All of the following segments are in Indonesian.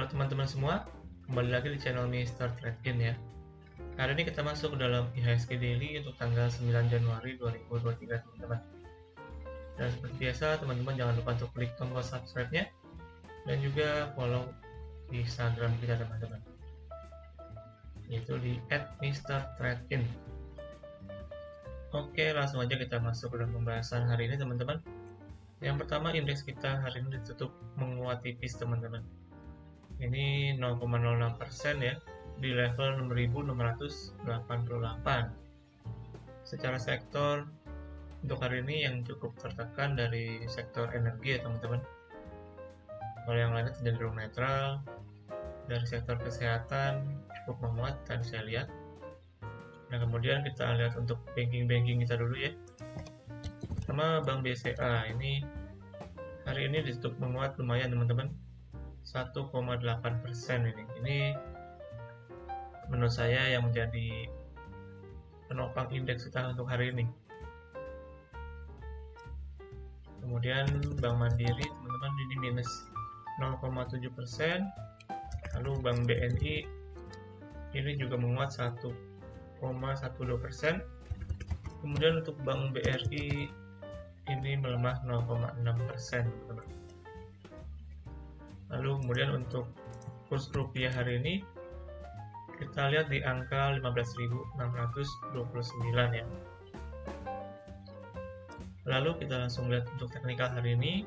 Halo teman-teman semua, kembali lagi di channel Mr. Trading ya. Hari ini kita masuk ke dalam IHSG Daily untuk tanggal 9 Januari 2023 teman-teman. Dan seperti biasa, teman-teman jangan lupa untuk klik tombol subscribe-nya dan juga follow di Instagram kita teman-teman, yaitu di @mrtrading. Oke, langsung aja kita masuk ke dalam pembahasan hari ini teman-teman. Yang pertama, indeks kita hari ini ditutup menguat tipis teman-teman. Ini 0,06% ya, di level 6.688. Secara sektor, untuk hari ini yang cukup tertekan dari sektor energi ya teman-teman. Kalau yang lainnya cenderung netral. Dari sektor kesehatan cukup menguat tadi saya lihat. Nah kemudian kita lihat untuk banking kita dulu ya. Pertama Bank BCA, ini hari ini ditutup menguat lumayan teman-teman. 1,8% ini. Ini menurut saya yang menjadi penopang indeks kita untuk hari ini. Kemudian Bank Mandiri teman-teman ini minus 0,7%. Lalu Bank BNI ini juga menguat 1,12%. Kemudian untuk Bank BRI ini melemah 0,6% teman-teman. Lalu kemudian untuk kurs rupiah hari ini kita lihat di angka 15.629 ya. Lalu kita langsung lihat untuk teknikal hari ini.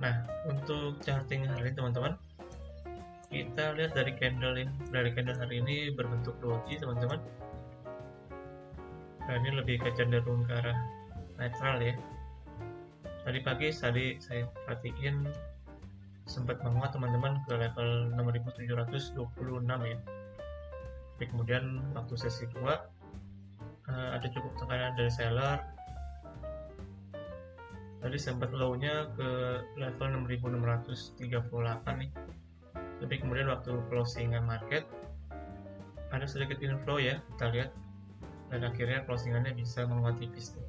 Nah, untuk charting hari ini teman-teman, kita lihat dari candle ya. Dari candle hari ini berbentuk doji teman-teman. Nah, ini lebih ke cenderung ke arah netral ya. Tadi pagi saya perhatiin sempat menguat teman-teman ke level 6.726 ya. Tapi kemudian waktu sesi 2 ada cukup tekanan dari seller. Tadi sempat low-nya ke level 6.638 nih. Tapi kemudian waktu closingan market ada sedikit inflow ya, kita lihat. Dan akhirnya closingannya bisa menguat tipis nih.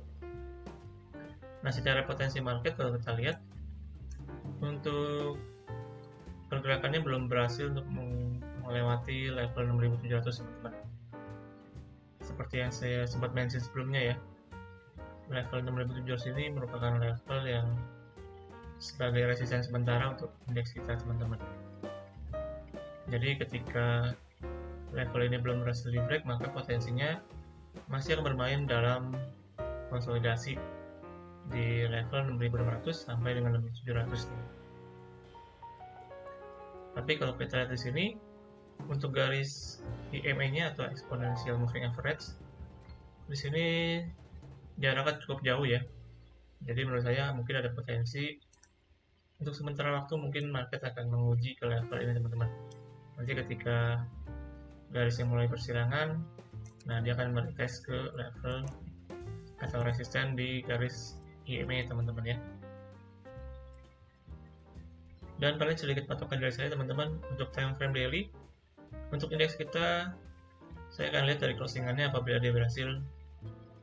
Nah, secara potensi market kalau kita lihat untuk pergerakannya belum berhasil untuk melewati level 6.700 teman-teman. Seperti yang saya sempat mention sebelumnya ya, level 6.700 ini merupakan level yang sebagai resisten sementara untuk indeks kita teman-teman. Jadi ketika level ini belum berhasil di break, maka potensinya masih akan bermain dalam konsolidasi di level 6.600 sampai dengan 6.700 nih. Tapi kalau kita lihat di sini untuk garis EMA-nya atau exponential moving average, di sini jaraknya cukup jauh ya. Jadi menurut saya mungkin ada potensi untuk sementara waktu mungkin market akan menguji ke level ini teman-teman. Nanti ketika garisnya mulai persilangan, nah dia akan meretest ke level atau resisten di garis EMA teman-teman ya. Dan paling sedikit patokan dari saya teman-teman untuk time frame daily. Untuk indeks kita, saya akan lihat dari closingannya apabila dia berhasil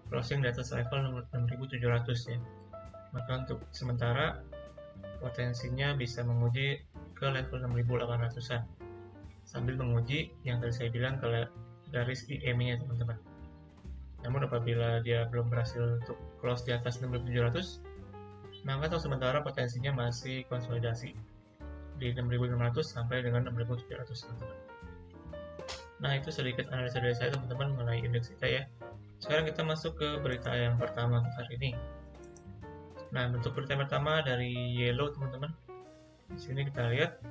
closing di atas level 6.700 ya. Maka untuk sementara potensinya bisa menguji ke level 6.800-an sambil menguji yang tadi saya bilang ke garis EMA-nya teman-teman. Namun apabila dia belum berhasil untuk close di atas 6.700, maka untuk sementara potensinya masih konsolidasi di 6.600 sampai dengan 6.700 teman-teman. Nah, itu sedikit analisa dari saya teman-teman mengenai indeks kita ya. Sekarang kita masuk ke berita yang pertama untuk hari ini. Nah, bentuk berita pertama dari Yellow teman-teman. Di sini kita lihat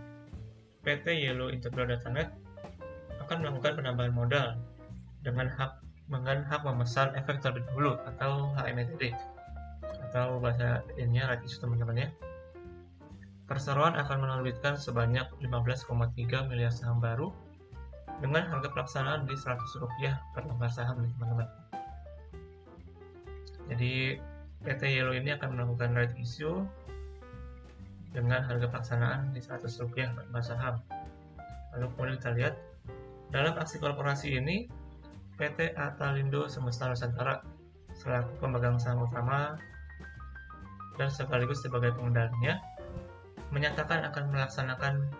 PT Yellow Integral Datanet akan melakukan penambahan modal dengan hak memesan efek terlebih dahulu atau HMTD atau bahasa lainnya right issue teman-teman ya. Perseroan akan menerbitkan sebanyak 15,3 miliar saham baru dengan harga pelaksanaan di Rp100 per lembar saham teman-teman. Jadi PT Yellow ini akan melakukan right issue dengan harga pelaksanaan di Rp100 per lembar saham. Lalu kemudian kita lihat dalam aksi korporasi ini PT Atalindo Semesta Nusantara selaku pemegang saham utama dan sekaligus sebagai pengendalinya menyatakan akan melaksanakan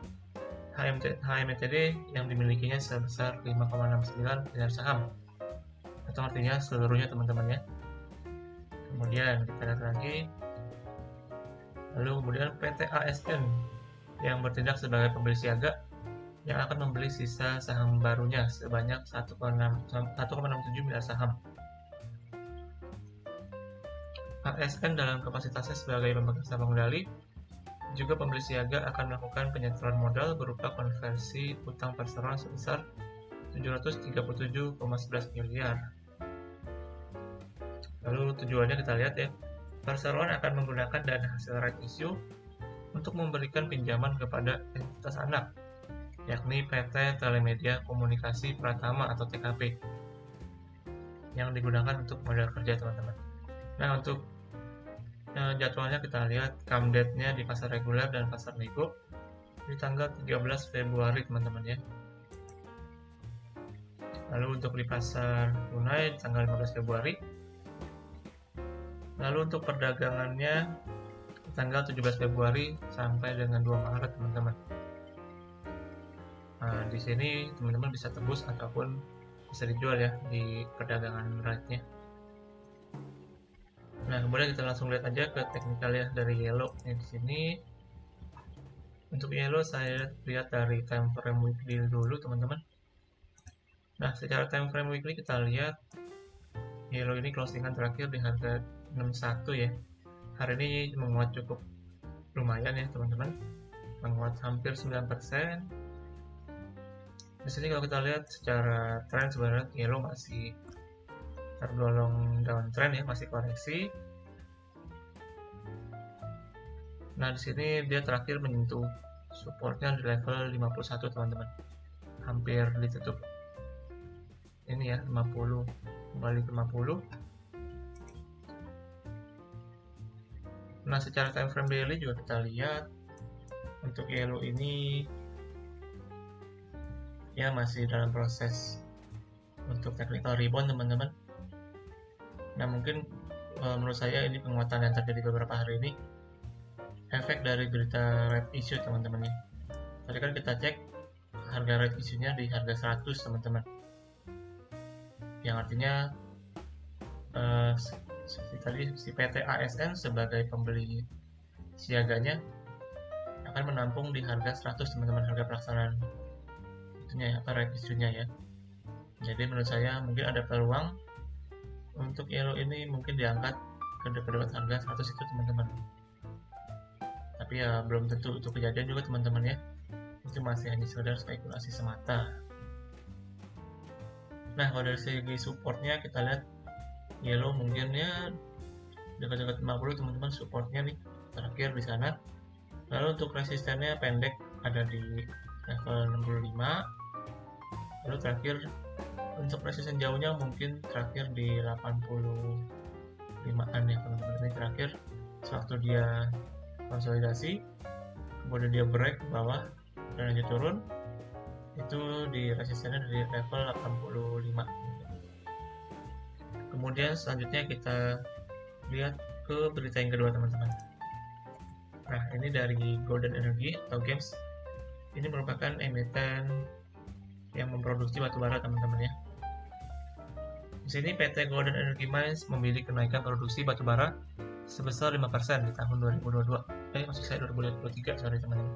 HMTD yang dimilikinya sebesar 5,69 miliar saham, atau artinya seluruhnya teman-teman ya. Kemudian kita lihat lagi, lalu kemudian PT ASN yang bertindak sebagai pembeli siaga yang akan membeli sisa saham barunya sebanyak 1,67 miliar saham. ASN dalam kapasitasnya sebagai pemegang saham pengendali juga pembeli siaga akan melakukan penyetoran modal berupa konversi utang perseroan sebesar 737,11 miliar. Lalu tujuannya kita lihat ya, perseroan akan menggunakan dana hasil right issue untuk memberikan pinjaman kepada entitas anak, yakni PT Telemedia Komunikasi Pratama atau TKP, yang digunakan untuk modal kerja teman-teman. Nah, untuk jadwalnya kita lihat come date-nya di pasar reguler dan pasar nego di tanggal 13 Februari teman-teman ya. Lalu untuk di pasar tunai di tanggal 15 Februari. Lalu untuk perdagangannya tanggal 17 Februari sampai dengan 2 Maret teman-teman. Nah, di sini teman-teman bisa tebus ataupun bisa dijual ya di perdagangan right-nya. Nah, kemudian kita langsung lihat aja ke teknikal ya dari yellow. Di sini untuk yellow saya lihat dari time frame weekly dulu teman-teman. Nah, secara time frame weekly kita lihat yellow ini closingan terakhir di harga 61 ya. Hari ini menguat cukup lumayan ya teman-teman, menguat hampir 9%. Di sini kalau kita lihat secara tren sebenarnya yellow masih tergolong downtrend ya, masih koreksi. Nah, di sini dia terakhir menyentuh supportnya di level 51 teman-teman, hampir ditutup ini ya 50, kembali ke 50. Nah, secara time frame daily juga kita lihat untuk yellow ini ya masih dalam proses untuk technical rebound teman-teman. Nah, mungkin menurut saya ini penguatan yang terjadi beberapa hari ini efek dari berita red issue teman-teman ya. Tadi kan kita cek harga red issue-nya di harga 100 teman-teman, yang artinya seperti tadi si PT ASN sebagai pembeli siaganya akan menampung di harga 100 teman-teman, harga pelaksanaan itunya ya, apa red issue-nya ya. Jadi menurut saya mungkin ada peluang untuk yellow ini mungkin diangkat ke dekat harga 100 itu teman-teman. Tapi ya belum tentu itu kejadian juga teman-teman ya. Itu masih hanya sekedar spekulasi semata. Nah, kalau dari segi supportnya kita lihat yellow mungkin ya dekat-dekat 50 teman-teman supportnya nih terakhir di sana. Lalu untuk resistennya pendek ada di level 65. Lalu terakhir untuk resisten jauhnya mungkin terakhir di 85an ya teman-teman. Ini terakhir sewaktu dia konsolidasi, kemudian dia break ke bawah dan lanjut turun, itu di resistennya dari level 85. Kemudian selanjutnya kita lihat ke berita yang kedua teman-teman. Nah, ini dari Golden Energy atau GEMS. Ini merupakan emiten yang memproduksi batubara teman-teman ya. Di sini PT Golden Energy Mines memilih kenaikan produksi batubara sebesar 5% di tahun 2022. Maksud saya 2023, sorry teman-teman.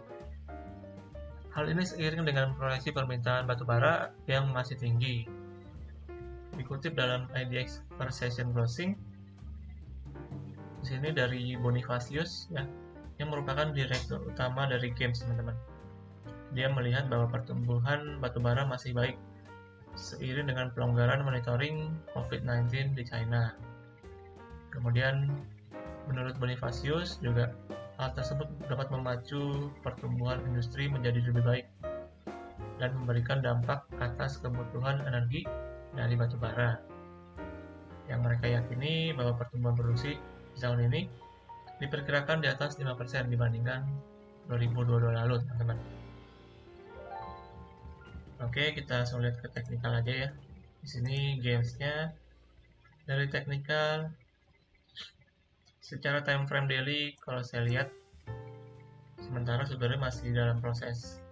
Hal ini seiring dengan proyeksi permintaan batubara yang masih tinggi. Dikutip dalam IDX per session closing, di sini dari Bonifacius ya, yang merupakan direktur utama dari GEMS teman-teman. Dia melihat bahwa pertumbuhan batubara masih baik seiring dengan pelonggaran monitoring COVID-19 di China. Kemudian menurut Bonifacius juga hal tersebut dapat memacu pertumbuhan industri menjadi lebih baik dan memberikan dampak atas kebutuhan energi dari batubara. Yang mereka yakini bahwa pertumbuhan produksi di tahun ini diperkirakan di atas 5% dibandingkan 2022 lalu, teman-teman. Oke, kita langsung lihat ke teknikal aja ya. Di sini GEMS-nya dari teknikal secara time frame daily kalau saya lihat sementara sebenarnya masih dalam proses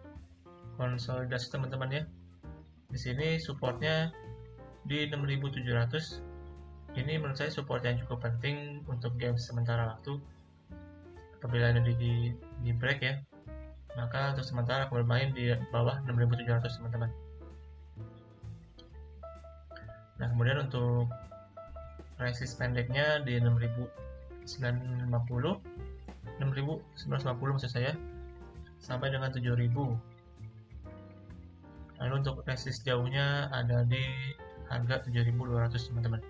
konsolidasi teman-teman ya. Di sini supportnya di 6700. Ini menurut saya support yang cukup penting untuk game sementara waktu. Apabila ini di break ya, maka untuk sementara aku bermain di bawah 6700 teman-teman. Nah, kemudian untuk resist pendeknya di 6950 maksud saya, sampai dengan 7000. Lalu untuk resist jauhnya ada di harga 7200 teman-teman.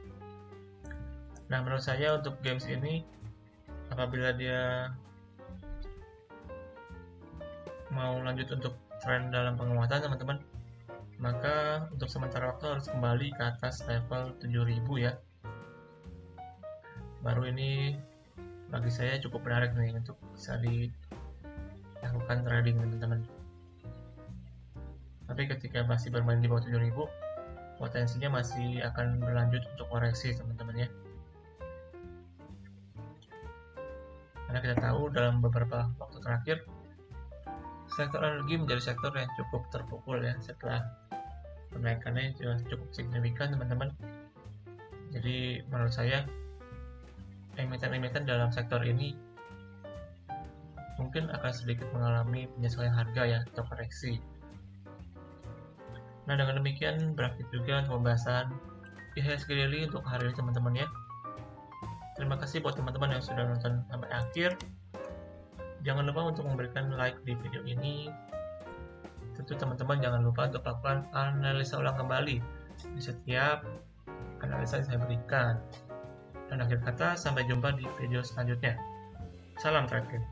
Nah, menurut saya untuk games ini, apabila dia mau lanjut untuk tren dalam penguatan teman-teman, maka untuk sementara waktu harus kembali ke atas level 7000 ya. Baru ini bagi saya cukup menarik nih untuk bisa dilakukan trading teman-teman. Tapi ketika masih bermain di bawah 7000, potensinya masih akan berlanjut untuk koreksi teman-teman ya. Karena kita tahu dalam beberapa waktu terakhir, sektor energi menjadi sektor yang cukup terpukul ya setelah kenaikannya cukup signifikan teman-teman. Jadi menurut saya emiten-emiten dalam sektor ini mungkin akan sedikit mengalami penyesuaian harga ya atau koreksi. Nah, dengan demikian berakhir juga pembahasan IHSG Daily untuk hari ini teman-teman ya. Terima kasih buat teman-teman yang sudah nonton sampai akhir. Jangan lupa untuk memberikan like di video ini. Tentu teman-teman jangan lupa untuk melakukan analisa ulang kembali di setiap analisa yang saya berikan. Dan akhir kata, sampai jumpa di video selanjutnya. Salam trading.